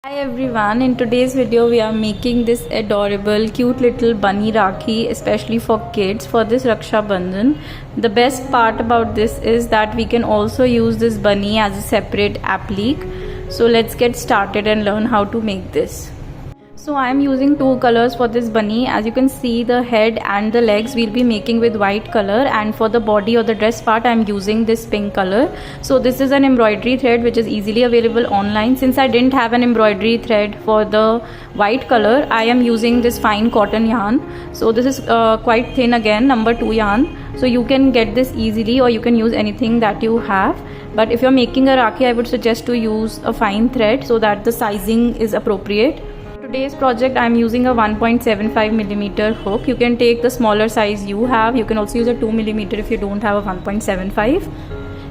Hi everyone, in today's video we are making this adorable cute little bunny Rakhi especially for kids for this Raksha Bandhan. The best part about this is that we can also use this bunny as a separate applique. So let's get started and learn how to make this. So I am using two colors for this bunny. As you can see, the head and the legs we'll be making with white color, and for the body or the dress part I am using this pink color. So this is an embroidery thread which is easily available online. Since I didn't have an embroidery thread for the white color, I am using this fine cotton yarn. So this is quite thin, again number 2 yarn. So you can get this easily, or you can use anything that you have. But if you're making a Rakhi, I would suggest to use a fine thread so that the sizing is appropriate. Today's project I am using a 1.75 millimeter hook. You can take the smaller size you have. You can also use a 2 millimeter if you don't have a 1.75.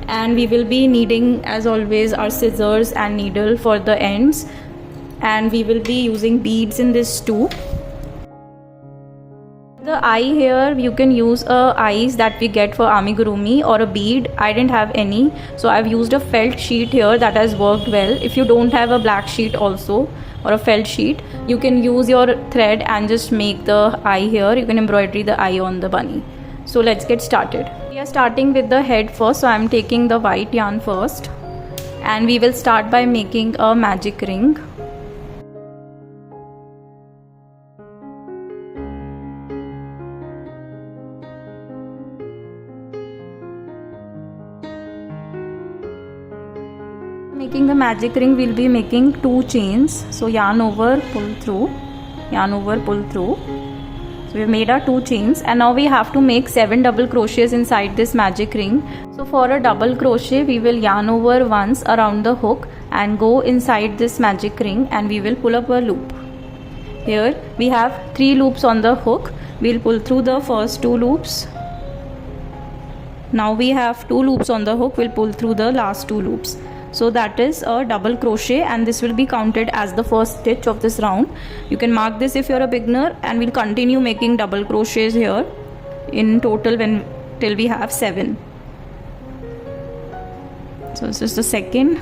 And we will be needing, as always, our scissors and needle for the ends. And we will be using beads in this too. The eye here, you can use eyes that we get for amigurumi or a bead. I didn't have any, so I've used a felt sheet here that has worked well. If you don't have a black sheet also, or a felt sheet, you can use your thread and just make the eye here. You can embroider the eye on the bunny. So let's get started. We are starting with the head first, so I'm taking the white yarn first, and we will start by making a magic ring. Making the magic ring, we'll be making 2 chains. So yarn over, pull through, yarn over, pull through. So we've made our 2 chains, and now we have to make 7 double crochets inside this magic ring. So for a double crochet, we will yarn over once around the hook and go inside this magic ring, and we will pull up a loop. Here we have 3 loops on the hook. We'll pull through the first 2 loops. Now we have 2 loops on the hook. We'll pull through the last 2 loops. So that is a double crochet, and this will be counted as the first stitch of this round. You can mark this if you're a beginner, and we'll continue making double crochets here in total till we have 7. So this is the second.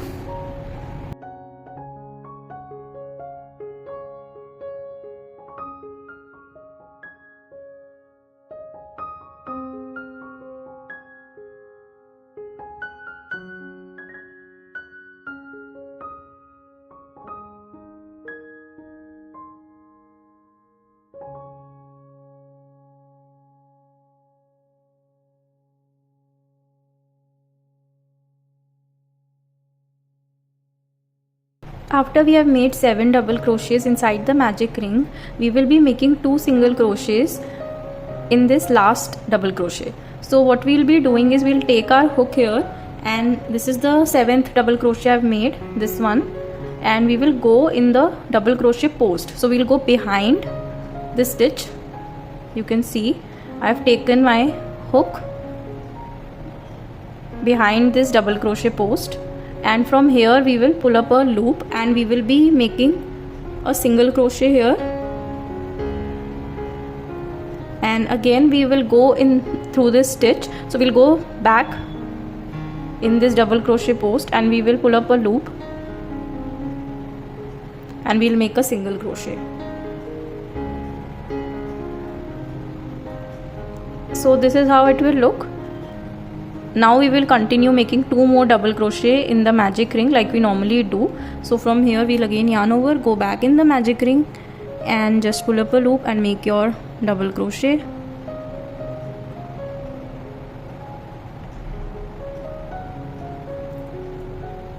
After we have made 7 double crochets inside the magic ring, we will be making 2 single crochets in this last double crochet. So what we'll be doing is we'll take our hook here, and this is the 7th double crochet I've made, this one, and we will go in the double crochet post. So we'll go behind this stitch. You can see I've taken my hook behind this double crochet post, and from here we will pull up a loop, and we will be making a single crochet here, and again we will go in through this stitch. So we'll go back in this double crochet post, and we will pull up a loop, and we'll make a single crochet. So this is how it will look. Now we will continue making 2 more double crochet in the magic ring like we normally do. So from here we'll again yarn over, go back in the magic ring, and just pull up a loop and make your double crochet.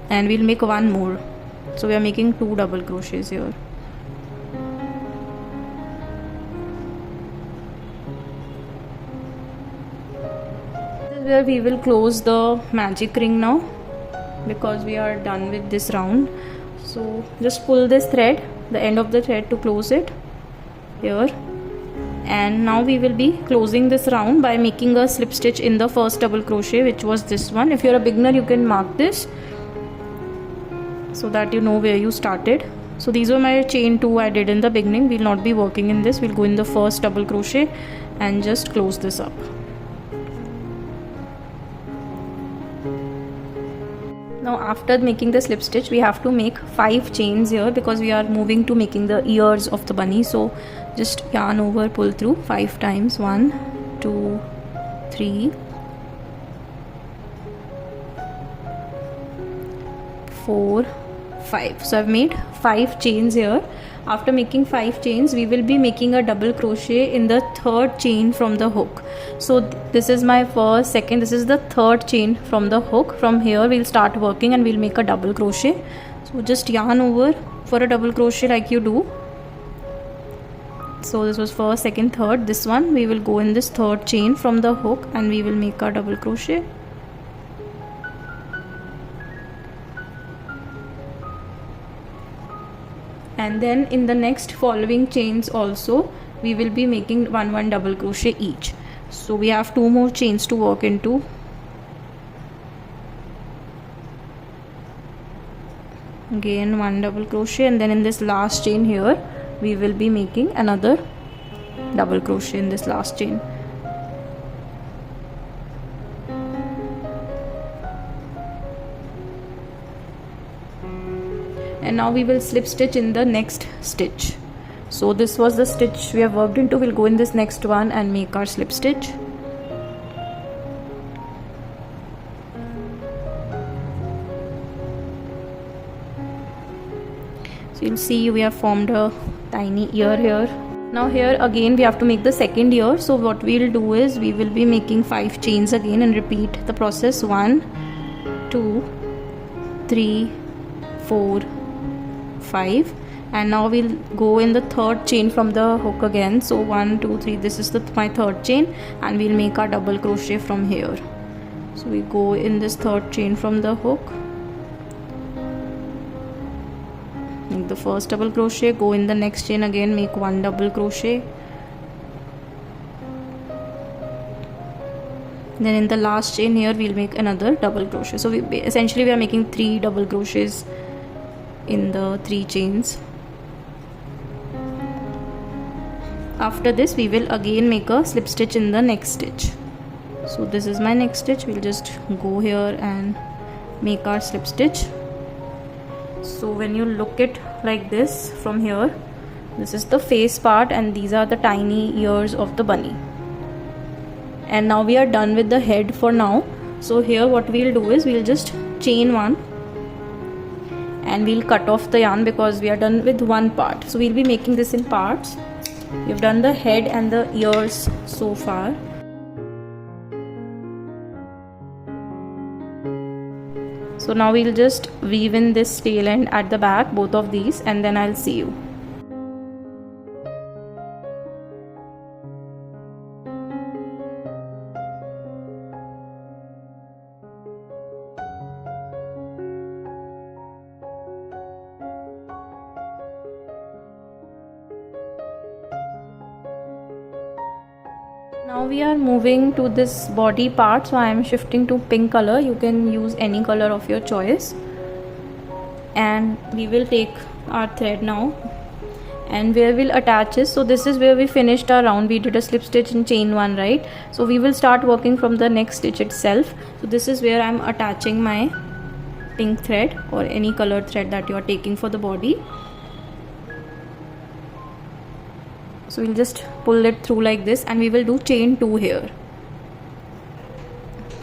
And we'll make 1 more. So we are making 2 double crochets here. Where we will close the magic ring now, because we are done with this round. So just pull this thread, the end of the thread, to close it here. And now we will be closing this round by making a slip stitch in the first double crochet, which was this one. If you're a beginner, you can mark this so that you know where you started. So these were my chain 2 I did in the beginning. We'll not be working in this. We'll go in the first double crochet and just close this up. Now after making the slip stitch, we have to make 5 chains here because we are moving to making the ears of the bunny. So just yarn over, pull through 5 times. 1, 2, 3, 4, 5. So I've made 5 chains here. After making 5 chains, we will be making a double crochet in the 3rd chain from the hook. So this is my first, second, this is the 3rd chain from the hook. From here we'll start working and we'll make a double crochet. So just yarn over for a double crochet like you do. So this was first, second, third. This one we will go in this 3rd chain from the hook and we will make a double crochet. And then in the next following chains also we will be making 1 double crochet each. So we have 2 more chains to work into. Again 1 double crochet, and then in this last chain here we will be making another double crochet in this last chain. And now we will slip stitch in the next stitch. So this was the stitch we have worked into. We'll go in this next one and make our slip stitch. So you'll see we have formed a tiny ear here. Now here again we have to make the second ear. So what we'll do is we will be making 5 chains again and repeat the process. 1, 2, 3, 4, 5, and now we'll go in the 3rd chain from the hook again. So 1, 2, 3, this is my 3rd chain, and we'll make our double crochet from here. So we go in this 3rd chain from the hook, make the first double crochet, go in the next chain again, make 1 double crochet, then in the last chain here we'll make another double crochet. So essentially we are making 3 double crochets in the 3 chains. After this we will again make a slip stitch in the next stitch. So this is my next stitch. We'll just go here and make our slip stitch. So when you look it like this from here, this is the face part and these are the tiny ears of the bunny. And now we are done with the head for now. So here what we'll do is we'll just chain 1 and we'll cut off the yarn because we are done with one part. So we'll be making this in parts. We've done the head and the ears so far. So now we'll just weave in this tail end at the back, both of these, and then I'll see you. Now we are moving to this body part, so I am shifting to pink color. You can use any color of your choice. And we will take our thread now and where we'll attach this. So this is where we finished our round. We did a slip stitch in chain 1, right? So we will start working from the next stitch itself. So this is where I'm attaching my pink thread or any colored thread that you are taking for the body. So we'll just pull it through like this and we will do chain 2 here,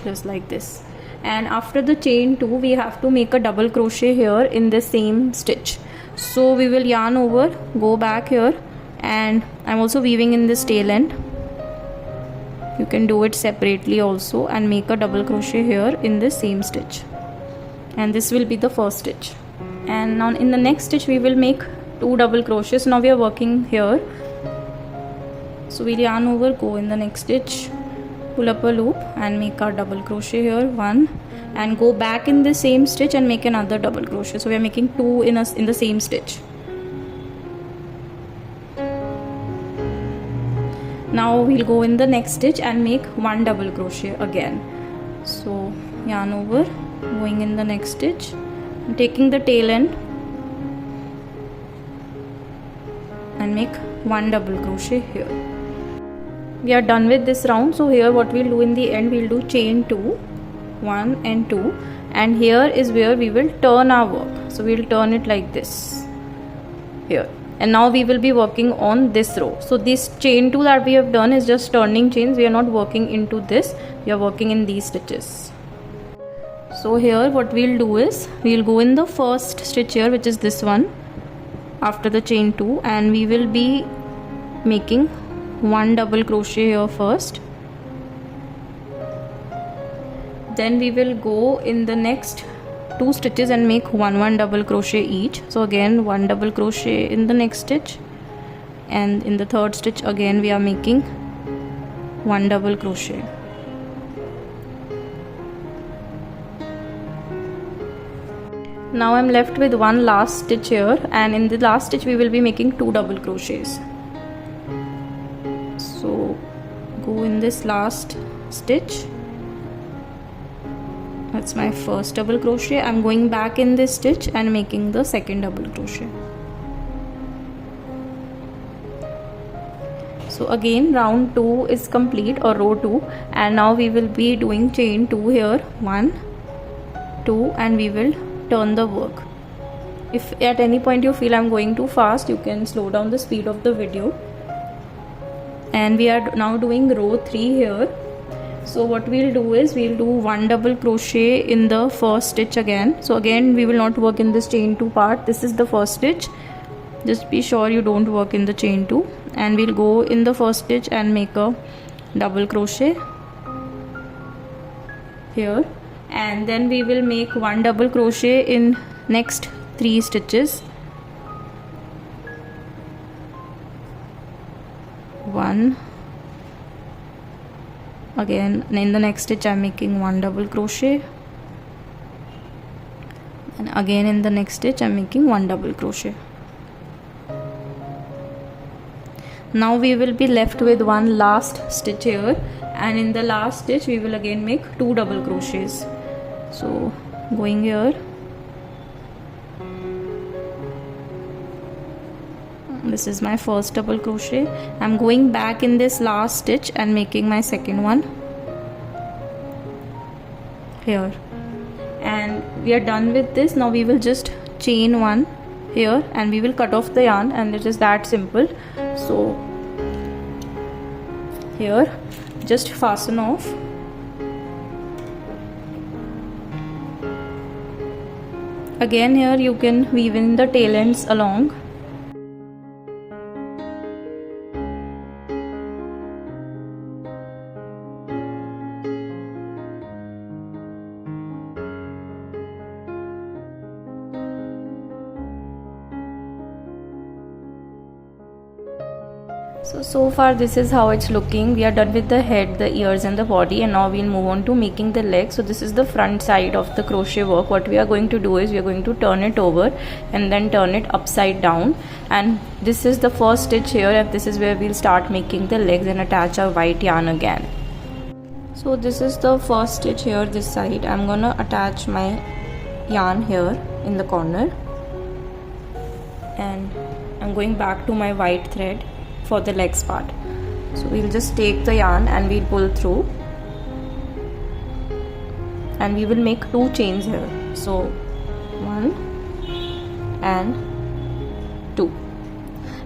just like this. And after the chain 2 we have to make a double crochet here in the same stitch. So we will yarn over, go back here, and I'm also weaving in this tail end. You can do it separately also and make a double crochet here in the same stitch, and this will be the first stitch. And now in the next stitch we will make 2 double crochets. Now we are working here. So we'll yarn over, go in the next stitch, pull up a loop and make our double crochet here, 1, and go back in the same stitch and make another double crochet. So we are making 2 in the same stitch. Now we'll go in the next stitch and make 1 double crochet again. So yarn over, going in the next stitch, taking the tail end and make 1 double crochet here. We are done with this round. So here what we'll do in the end, we'll do chain 2, 1 and 2, and here is where we will turn our work. So we will turn it like this here, and now we will be working on this row. So this chain 2 that we have done is just turning chains. We are not working into this, we are working in these stitches. So here what we'll do is we'll go in the first stitch here, which is this one after the chain 2, and we will be making 1 double crochet here first. Then we will go in the next 2 stitches and make 1 double crochet each. So again 1 double crochet in the next stitch, and in the third stitch again we are making 1 double crochet. Now I'm left with one last stitch here, and in the last stitch we will be making 2 double crochets. So go in this last stitch, that's my first double crochet. I'm going back in this stitch and making the second double crochet. So again round 2 is complete, or row 2, and now we will be doing chain 2 here, 1 2, and we will turn the work. If at any point you feel I'm going too fast, you can slow down the speed of the video. And we are now doing row 3 here. So what we'll do is we'll do 1 double crochet in the first stitch again. So again we will not work in this chain 2 part. This is the first stitch, just be sure you don't work in the chain 2, and we'll go in the first stitch and make a double crochet here, and then we will make 1 double crochet in next 3 stitches. 1, again in the next stitch I'm making 1 double crochet, and again in the next stitch I'm making 1 double crochet. Now we will be left with one last stitch here, and in the last stitch we will again make 2 double crochets. So going here, this is my first double crochet. I'm going back in this last stitch and making my second one here, and we are done with this. Now we will just chain 1 here and we will cut off the yarn, and it is that simple. So here just fasten off. Again here you can weave in the tail ends along. So far this is how it's looking. We are done with the head, the ears and the body, and now we'll move on to making the legs. So this is the front side of the crochet work. What we are going to do is we are going to turn it over and then turn it upside down, and this is the first stitch here, and this is where we'll start making the legs and attach our white yarn again. So this is the first stitch here, this side. I'm gonna attach my yarn here in the corner, and I'm going back to my white thread for the legs part. So we'll just take the yarn and we'll pull through, and we will make 2 chains here. So 1 and 2.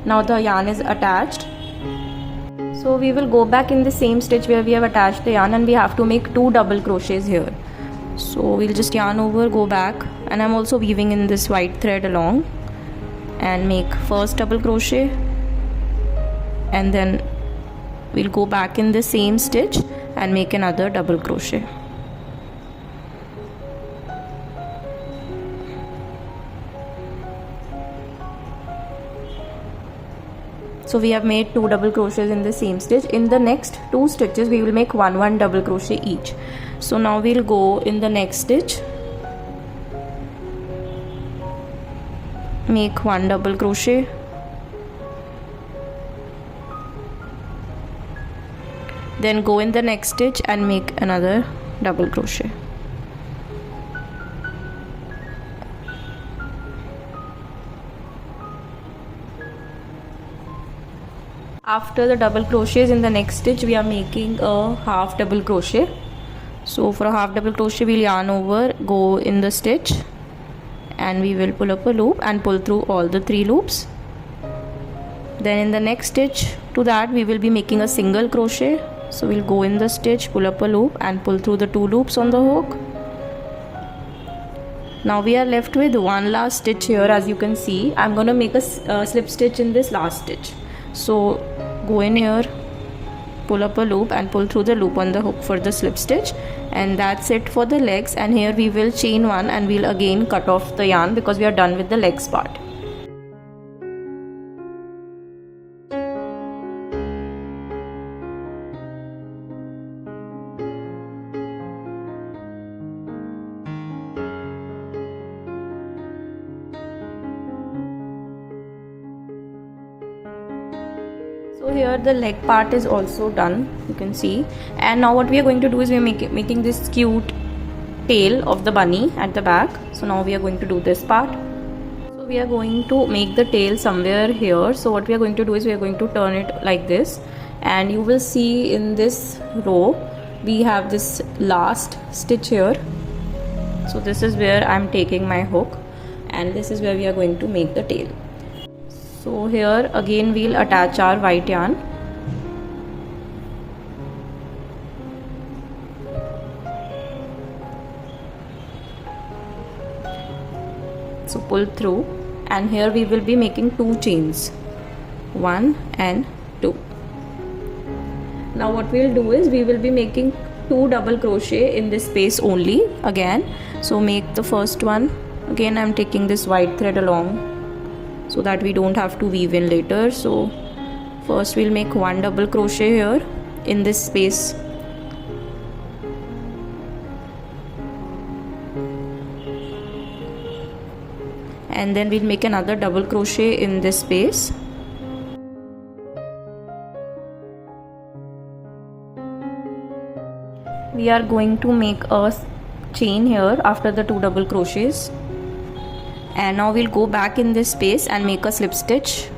Now the yarn is attached. So we will go back in the same stitch where we have attached the yarn, and we have to make 2 double crochets here. So we'll just yarn over, go back, and I'm also weaving in this white thread along, and make first double crochet, and then we'll go back in the same stitch and make another double crochet. So we have made 2 double crochets in the same stitch. In the next 2 stitches we will make 1 double crochet each. So now we'll go in the next stitch, make 1 double crochet, then go in the next stitch and make another double crochet. After the double crochets in the next stitch we are making a half double crochet. So for a half double crochet, we'll yarn over, go in the stitch, and we will pull up a loop and pull through all the 3 loops. Then in the next stitch to that, we will be making a single crochet. So we'll go in the stitch, pull up a loop and pull through the 2 loops on the hook. Now we are left with one last stitch here. As you can see, I'm going to make a slip stitch in this last stitch. So go in here, pull up a loop and pull through the loop on the hook for the slip stitch, and that's it for the legs. And here we will chain one and we'll again cut off the yarn because we are done with the legs part. So here the leg part is also done, you can see. And now what we are going to do is we are making this cute tail of the bunny at the back. So now we are going to do this part. So we are going to make the tail somewhere here. So what we are going to do is we are going to turn it like this, and you will see in this row we have this last stitch here. So this is where I am taking my hook, and this is where we are going to make the tail. So here again we'll attach our white yarn. So pull through, and here we will be making 2 chains, 1 and 2. Now what we'll do is we will be making 2 double crochet in this space only again. So make the first one. Again I'm taking this white thread along so that we don't have to weave in later. So first we'll make 1 double crochet here in this space. And then we'll make another double crochet in this space. We are going to make a chain here after the 2 double crochets. And now we'll go back in this space and make a slip stitch.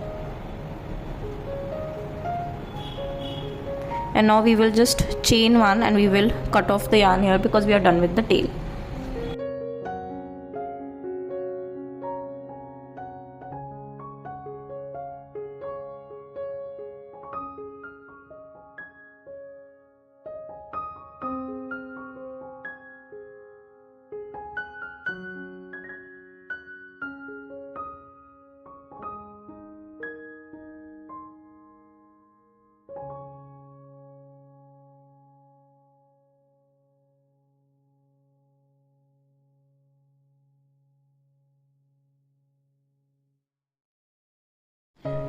And now we will just chain one and we will cut off the yarn here because we are done with the tail.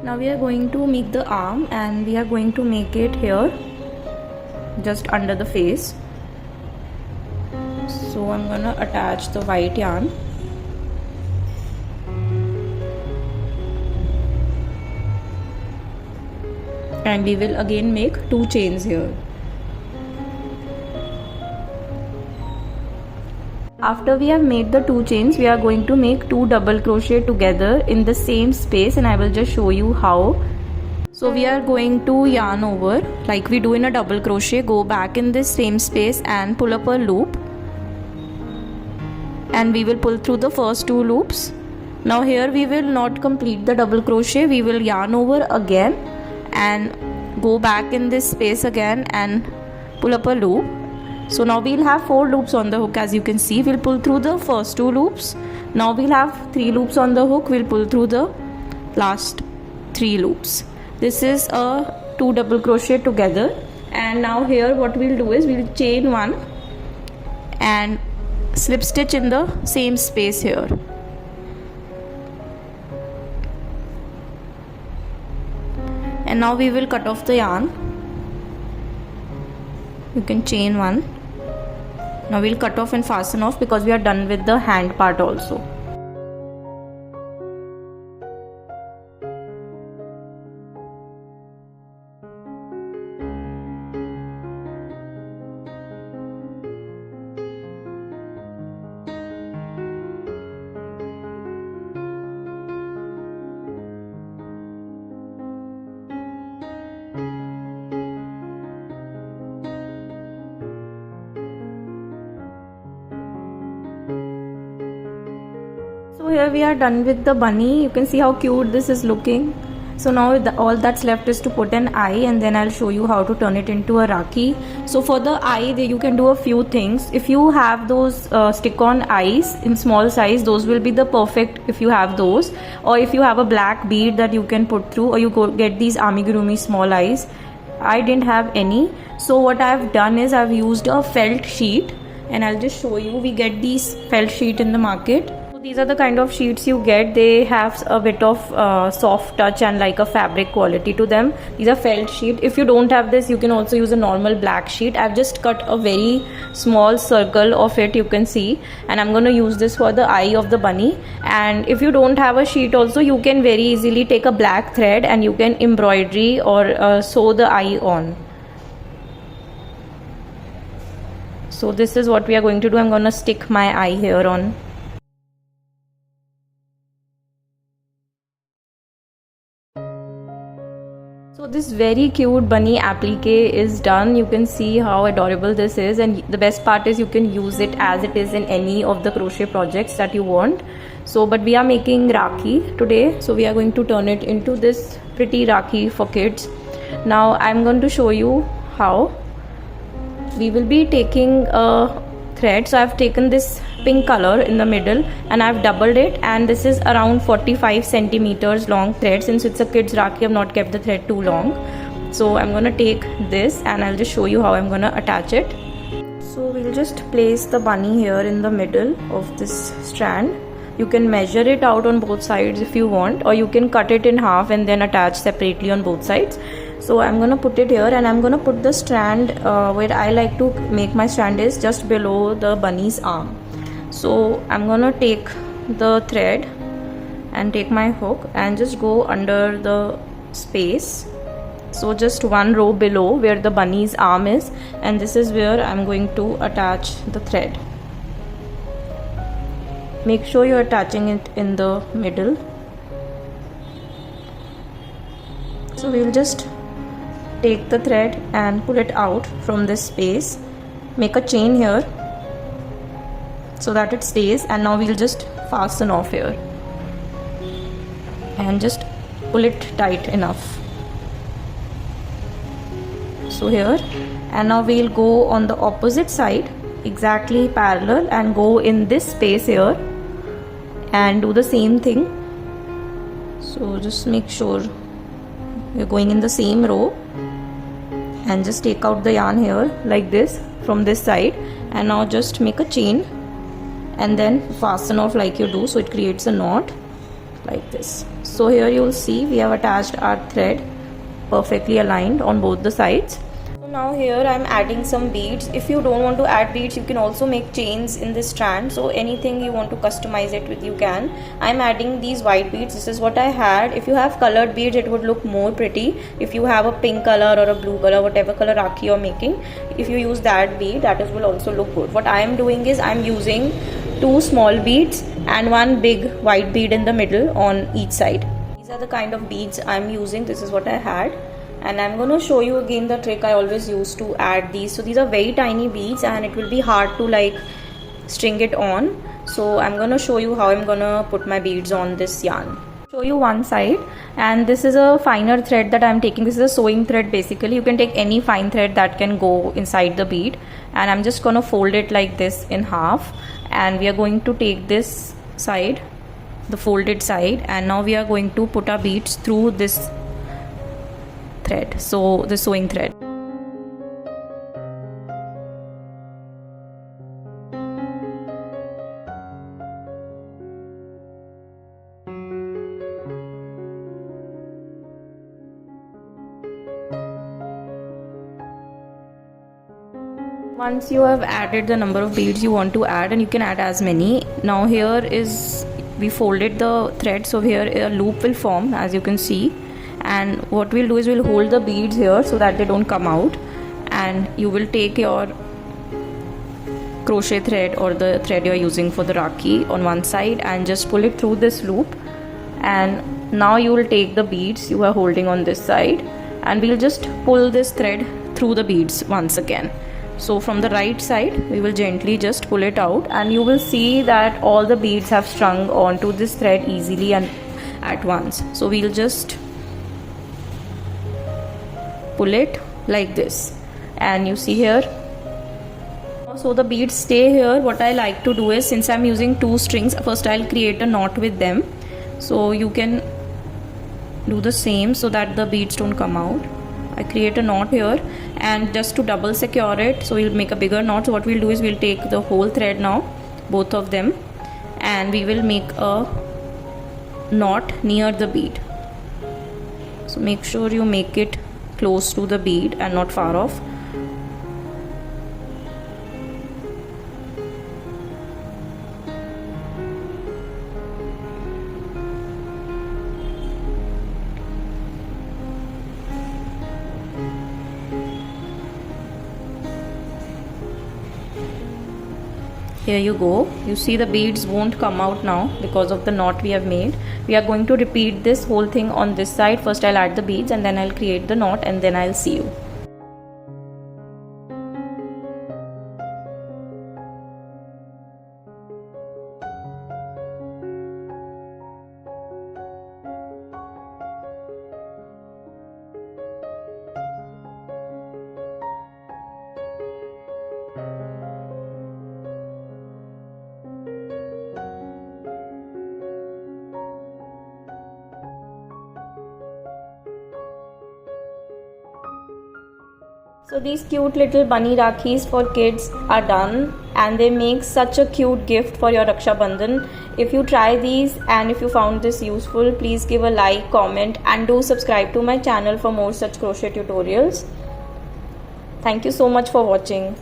Now we are going to make the arm, and we are going to make it here just under the face. So I'm gonna attach the white yarn. And we will again make 2 chains here. After we have made the 2 chains, we are going to make 2 double crochet together in the same space, and I will just show you how. So we are going to yarn over like we do in a double crochet, go back in this same space and pull up a loop, and we will pull through the first 2 loops. Now here we will not complete the double crochet, we will yarn over again and go back in this space again and pull up a loop. So now we'll have 4 loops on the hook. As you can see, we'll pull through the first 2 loops. Now we'll have 3 loops on the hook, we'll pull through the last 3 loops. This is a 2 double crochet together. And now here what we'll do is we'll chain 1 and slip stitch in the same space here. And now we will cut off the yarn. You can chain 1. Now we'll cut off and fasten off because we are done with the hand part also. here we are done with the bunny. You can see how cute this is looking. So now all that's left is to put an eye, and then I'll show you how to turn it into a Rakhi. So for the eye, you can do a few things. If you have those stick-on eyes in small size, those will be the perfect if you have those. Or if you have a black bead that you can put through, or you go get these amigurumi small eyes. I didn't have any. So what I've done is I've used a felt sheet, and I'll just show you. We get these felt sheet in the market. These are the kind of sheets you get. They have a bit of soft touch and like a fabric quality to them. These are felt sheet. If you don't have this, you can also use a normal black sheet. I've just cut a very small circle of it, you can see, and I'm going to use this for the eye of the bunny. And if you don't have a sheet also, you can very easily take a black thread and you can embroidery or sew the eye on. So this is what we are going to do. I'm going to stick my eye here on. So this very cute bunny applique is done. You can see how adorable this is, and the best part is you can use it as it is in any of the crochet projects that you want. So but we are making Rakhi today, so we are going to turn it into this pretty Rakhi for kids. Now I'm going to show you how. We will be taking a thread. So I've taken this pink color in the middle and I've doubled it, and this is around 45 centimeters long thread. Since it's a kids Rakhi, I've not kept the thread too long. So I'm gonna take this and I'll just show you how I'm gonna attach it. So we'll just place the bunny here in the middle of this strand. You can measure it out on both sides if you want, or you can cut it in half and then attach separately on both sides. So I'm gonna put it here, and I'm gonna put the strand where I like to make my strand is just below the bunny's arm. So I'm gonna take the thread and take my hook and just go under the space. So just one row below where the bunny's arm is, and this is where I'm going to attach the thread. Make sure you're attaching it in the middle. So we'll just take the thread and pull it out from this space. Make a chain here so that it stays, and now we'll just fasten off here and just pull it tight enough. So here, and now we'll go on the opposite side exactly parallel and go in this space here and do the same thing. So just make sure you're going in the same row and just take out the yarn here like this from this side, and now just make a chain and then fasten off like you do, so it creates a knot like this. So here you will see we have attached our thread perfectly aligned on both the sides. So now here I am adding some beads. If you don't want to add beads, you can also make chains in this strand. So anything you want to customize it with, you can. I am adding these white beads. This is what I had. If you have colored beads, it would look more pretty. If you have a pink color or a blue color, whatever color Rakhi you're making, if you use that bead, that will also look good. What I am doing is I am using 2 small beads and 1 big white bead in the middle on each side. These are the kind of beads I am using. This is what I had, and I'm going to show you again the trick I always use to add these. So these are very tiny beads and it will be hard to like string it on. So I'm going to show you how I'm going to put my beads on this yarn. Show you one side, and this is a finer thread that I'm taking. This is a sewing thread basically. You can take any fine thread that can go inside the bead, and I'm just going to fold it like this in half, and we are going to take this side, the folded side, and now we are going to put our beads through this thread, so the sewing thread. Once you have added the number of beads you want to add, and you can add as many. Now here is, we folded the thread, so here a loop will form as you can see, and what we'll do is we'll hold the beads here so that they don't come out, and you will take your crochet thread or the thread you're using for the Rakhi on one side and just pull it through this loop, and now you will take the beads you are holding on this side, and we'll just pull this thread through the beads once again. So from the right side we will gently just pull it out, and you will see that all the beads have strung onto this thread easily and at once. So we'll just pull it like this, and you see here, so the beads stay here. What I like to do is, since I'm using 2 strings, first I'll create a knot with them. So you can do the same so that the beads don't come out. I create a knot here, and just to double secure it, so we'll make a bigger knot. So what we'll do is we'll take the whole thread now, both of them, and we will make a knot near the bead. So make sure you make it close to the bead and not far off. Here you go. You see the beads won't come out now because of the knot we have made. We are going to repeat this whole thing on this side. First I'll add the beads, and then I'll create the knot, and then I'll see you. So these cute little bunny Rakhis for kids are done, and they make such a cute gift for your Raksha Bandhan. If you try these and if you found this useful, please give a like, comment, and do subscribe to my channel for more such crochet tutorials. Thank you so much for watching.